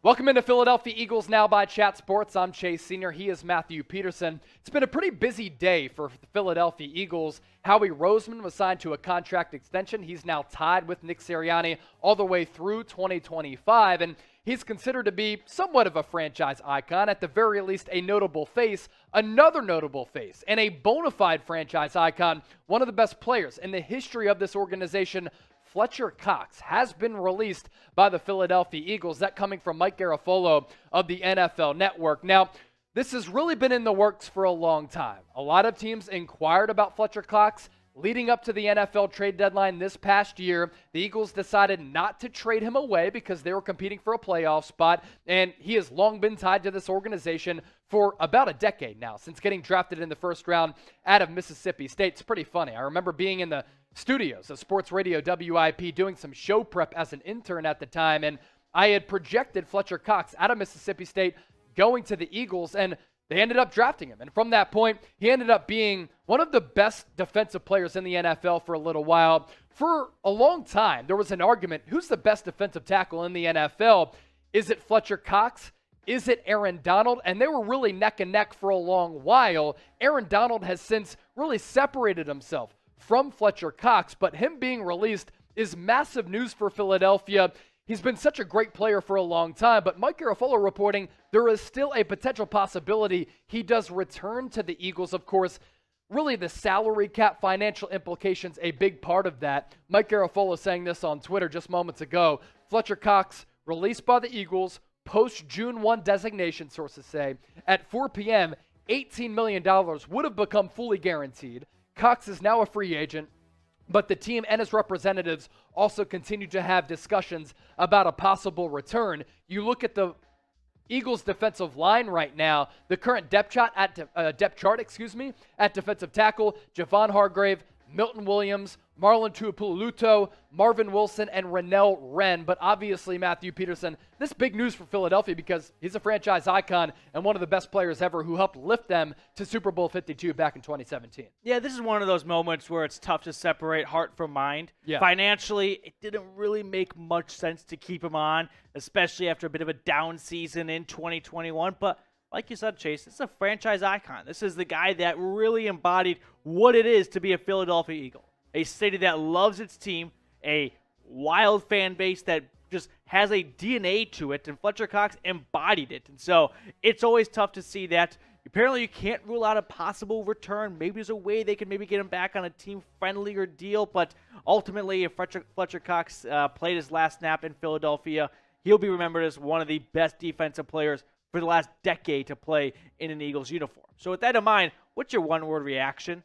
Welcome into Philadelphia Eagles Now by Chat Sports. I'm Chase Sr. He is Matthew Peterson. It's been a pretty busy day for the Philadelphia Eagles. Howie Roseman was signed to a contract extension. He's now tied with Nick Sirianni all the way through 2025, and he's considered to be somewhat of a franchise icon, at the very least a notable face, another notable face, and a bona fide franchise icon, one of the best players in the history of this organization. Fletcher Cox has been released by the Philadelphia Eagles. That coming from Mike Garafolo of the NFL Network. Now, this has really been in the works for a long time. A lot of teams inquired about Fletcher Cox leading up to the NFL trade deadline this past year. The Eagles decided not to trade him away because they were competing for a playoff spot, and he has long been tied to this organization for about a decade now, since getting drafted in the first round out of Mississippi State. It's pretty funny. I remember being in the studios of Sports Radio WIP doing some show prep as an intern at the time, and I had projected Fletcher Cox out of Mississippi State going to the Eagles, and they ended up drafting him. And from that point, he ended up being one of the best defensive players in the NFL for a little while. For a long time, there was an argument, who's the best defensive tackle in the NFL? Is it Fletcher Cox? Is it Aaron Donald? And they were really neck and neck for a long while. Aaron Donald has since really separated himself from Fletcher Cox, but him being released is massive news for Philadelphia. He's been such a great player for a long time, but Mike Garafolo reporting there is still a potential possibility he does return to the Eagles. Of course, really the salary cap financial implications, a big part of that. Mike Garafolo saying this on Twitter just moments ago. Fletcher Cox released by the Eagles post-June 1 designation, sources say. At 4 p.m., $18 million would have become fully guaranteed. Cox is now a free agent, but the team and his representatives also continue to have discussions about a possible return. You look at the Eagles' defensive line right now, the current depth chart at defensive tackle, Javon Hargrave, Milton Williams, Marlon Tuipulotu, Marvin Wilson, and Renell Wren. But obviously, Matthew Peterson, this big news for Philadelphia because he's a franchise icon and one of the best players ever who helped lift them to Super Bowl 52 back in 2017. Yeah, this is one of those moments where it's tough to separate heart from mind. Yeah. Financially, it didn't really make much sense to keep him on, especially after a bit of a down season in 2021. But like you said, Chase, this is a franchise icon. This is the guy that really embodied what it is to be a Philadelphia Eagle. A city that loves its team, a wild fan base that just has a DNA to it, and Fletcher Cox embodied it. And so it's always tough to see that. Apparently you can't rule out a possible return. Maybe there's a way they can maybe get him back on a team-friendlier deal, but ultimately if Fletcher Cox played his last snap in Philadelphia, he'll be remembered as one of the best defensive players for the last decade to play in an Eagles uniform. So with that in mind, what's your one-word reaction?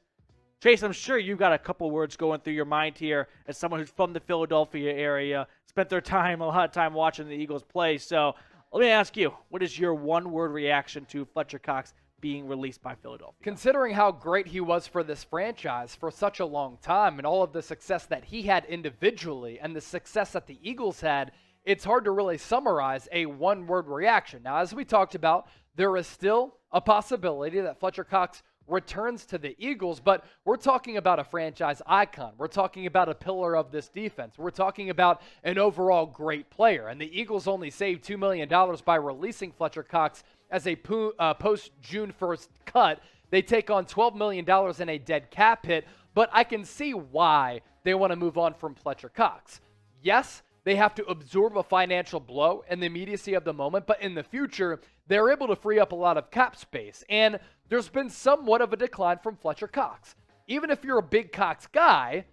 Chase, I'm sure you've got a couple words going through your mind here as someone who's from the Philadelphia area, spent a lot of time watching the Eagles play. So let me ask you, what is your one-word reaction to Fletcher Cox being released by Philadelphia? Considering how great he was for this franchise for such a long time and all of the success that he had individually and the success that the Eagles had, it's hard to really summarize a one-word reaction. Now, as we talked about, there is still a possibility that Fletcher Cox returns to the Eagles, but we're talking about a franchise icon. We're talking about a pillar of this defense. We're talking about an overall great player, and the Eagles only saved $2 million by releasing Fletcher Cox as a post-June 1st cut. They take on $12 million in a dead cap hit, but I can see why they want to move on from Fletcher Cox. Yes, they have to absorb a financial blow in the immediacy of the moment, but in the future, they're able to free up a lot of cap space. And there's been somewhat of a decline from Fletcher Cox. Even if you're a big Cox guy,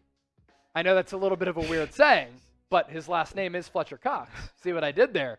I know that's a little bit of a weird saying, but his last name is Fletcher Cox. See what I did there?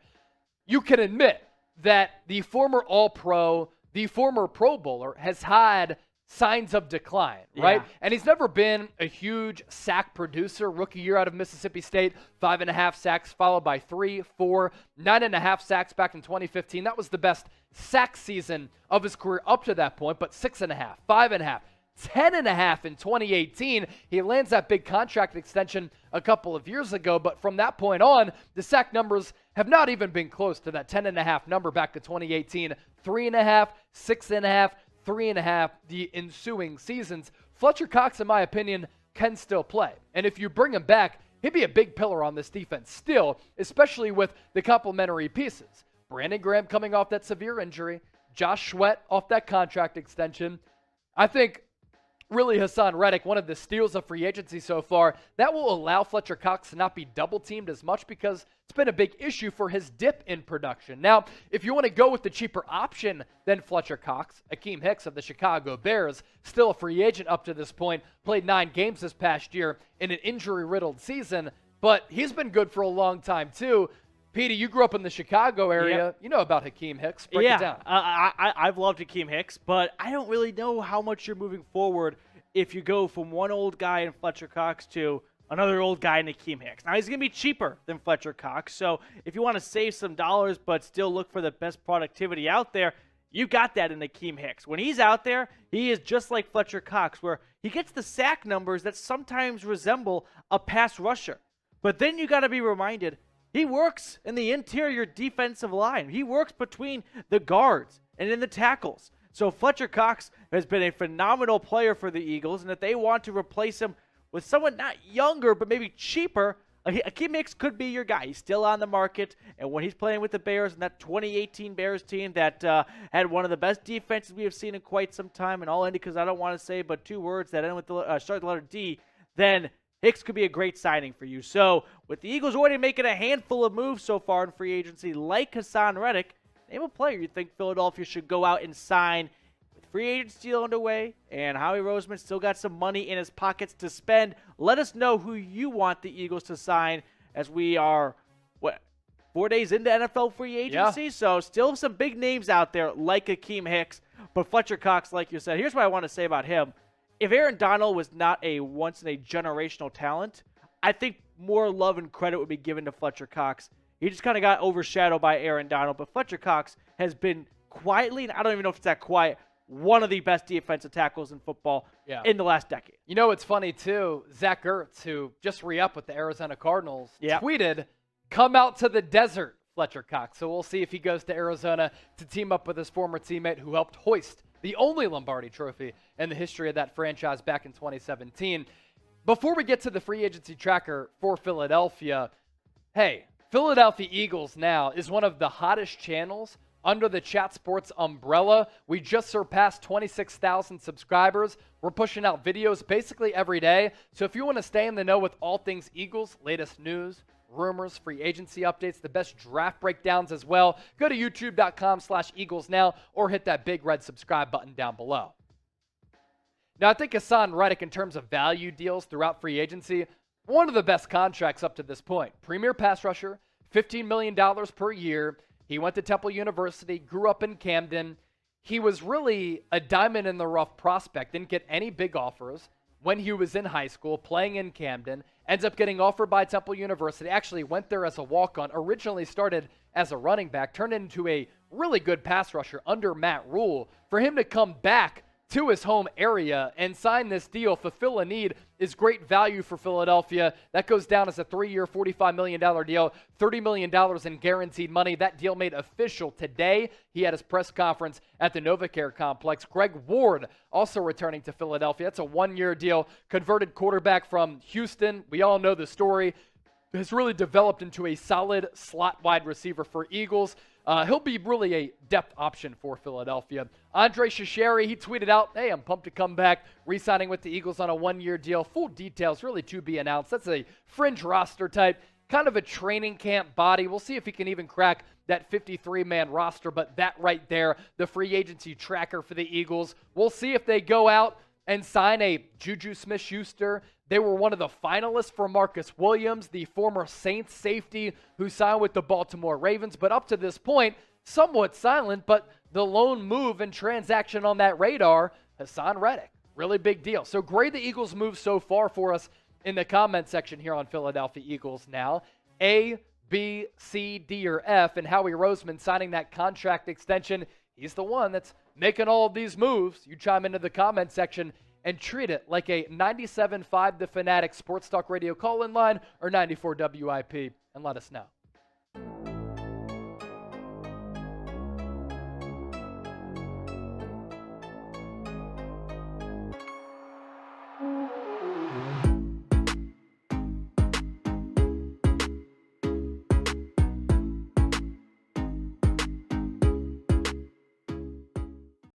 You can admit that the former All-Pro, the former Pro Bowler has had signs of decline, right? Yeah. And he's never been a huge sack producer. Rookie year out of Mississippi State, 5.5 sacks, followed by 3, 4, 9.5 sacks back in 2015. That was the best sack season of his career up to that point, but 6.5, 5.5, 10.5 in 2018. He lands that big contract extension a couple of years ago, but from that point on, the sack numbers have not even been close to that 10.5 number back to 2018. 3.5, 6.5, 3.5 the ensuing seasons. Fletcher Cox, in my opinion, can still play. And if you bring him back, he'd be a big pillar on this defense still, especially with the complementary pieces. Brandon Graham coming off that severe injury, Josh Sweat off that contract extension. I think really Hassan Reddick, one of the steals of free agency so far, that will allow Fletcher Cox to not be double teamed as much because it's been a big issue for his dip in production. Now, if you want to go with the cheaper option than Fletcher Cox, Akeem Hicks of the Chicago Bears, still a free agent up to this point, played 9 games this past year in an injury-riddled season, but he's been good for a long time too. Petey, you grew up in the Chicago area. Yep. You know about Akeem Hicks. Break it down. I've loved Akeem Hicks, but I don't really know how much you're moving forward if you go from one old guy in Fletcher Cox to another old guy in Akeem Hicks. Now, he's going to be cheaper than Fletcher Cox, so if you want to save some dollars but still look for the best productivity out there, you got that in Akeem Hicks. When he's out there, he is just like Fletcher Cox, where he gets the sack numbers that sometimes resemble a pass rusher. But then you got to be reminded, he works in the interior defensive line. He works between the guards and in the tackles. So Fletcher Cox has been a phenomenal player for the Eagles, and if they want to replace him with someone not younger but maybe cheaper, Akeem Hicks could be your guy. He's still on the market, and when he's playing with the Bears and that 2018 Bears team that had one of the best defenses we have seen in quite some time, and I'll end it because I don't want to say but 2 words that end with the start the letter D, then Hicks could be a great signing for you. So with the Eagles already making a handful of moves so far in free agency, like Hassan Reddick, name a player you think Philadelphia should go out and sign. With free agency underway and Howie Roseman still got some money in his pockets to spend, let us know who you want the Eagles to sign as we are, 4 days into NFL free agency? Yeah. So still some big names out there like Akeem Hicks. But Fletcher Cox, like you said, here's what I want to say about him. If Aaron Donald was not a once-in-a-generational talent, I think more love and credit would be given to Fletcher Cox. He just kind of got overshadowed by Aaron Donald, but Fletcher Cox has been quietly, and I don't even know if it's that quiet, one of the best defensive tackles in football in the last decade. You know, it's funny, too. Zach Ertz, who just re-upped with the Arizona Cardinals, tweeted, "Come out to the desert, Fletcher Cox." So we'll see if he goes to Arizona to team up with his former teammate who helped hoist the only Lombardi trophy in the history of that franchise back in 2017. Before we get to the free agency tracker for Philadelphia, hey, Philadelphia Eagles now is one of the hottest channels under the Chat Sports umbrella. We just surpassed 26,000 subscribers. We're pushing out videos basically every day. So if you want to stay in the know with all things Eagles, latest news, rumors, free agency updates, the best draft breakdowns as well, go to youtube.com/Eagles now or hit that big red subscribe button down below. Now, I think Hassan Reddick, in terms of value deals throughout free agency, one of the best contracts up to this point. Premier pass rusher, $15 million per year. He went to Temple University, grew up in Camden. He was really a diamond in the rough prospect, didn't get any big offers when he was in high school, playing in Camden, ends up getting offered by Temple University, actually went there as a walk-on, originally started as a running back, turned into a really good pass rusher under Matt Rule. For him to come back to his home area and sign this deal, fulfill a need, is great value for Philadelphia. That goes down as a 3-year, $45 million deal, $30 million in guaranteed money. That deal made official today. He had his press conference at the NovaCare complex. Greg Ward also returning to Philadelphia. That's a 1-year deal. Converted quarterback from Houston. We all know the story. Has really developed into a solid slot wide receiver for Eagles. He'll be really a depth option for Philadelphia. Andre Shasheri, he tweeted out, "Hey, I'm pumped to come back, re-signing with the Eagles on a 1-year deal. Full details really to be announced." That's a fringe roster type, kind of a training camp body. We'll see if he can even crack that 53-man roster, but that right there, the free agency tracker for the Eagles. We'll see if they go out and sign a Juju Smith-Schuster. They were one of the finalists for Marcus Williams, the former Saints safety who signed with the Baltimore Ravens. But up to this point, somewhat silent, but the lone move and transaction on that radar, Hassan Reddick. Really big deal. So grade the Eagles move so far for us in the comment section here on Philadelphia Eagles Now. A, B, C, D, or F, and Howie Roseman signing that contract extension. He's the one that's making all of these moves. You chime into the comment section and treat it like a 97.5 The Fanatic Sports Talk Radio call-in line or 94 WIP, and let us know.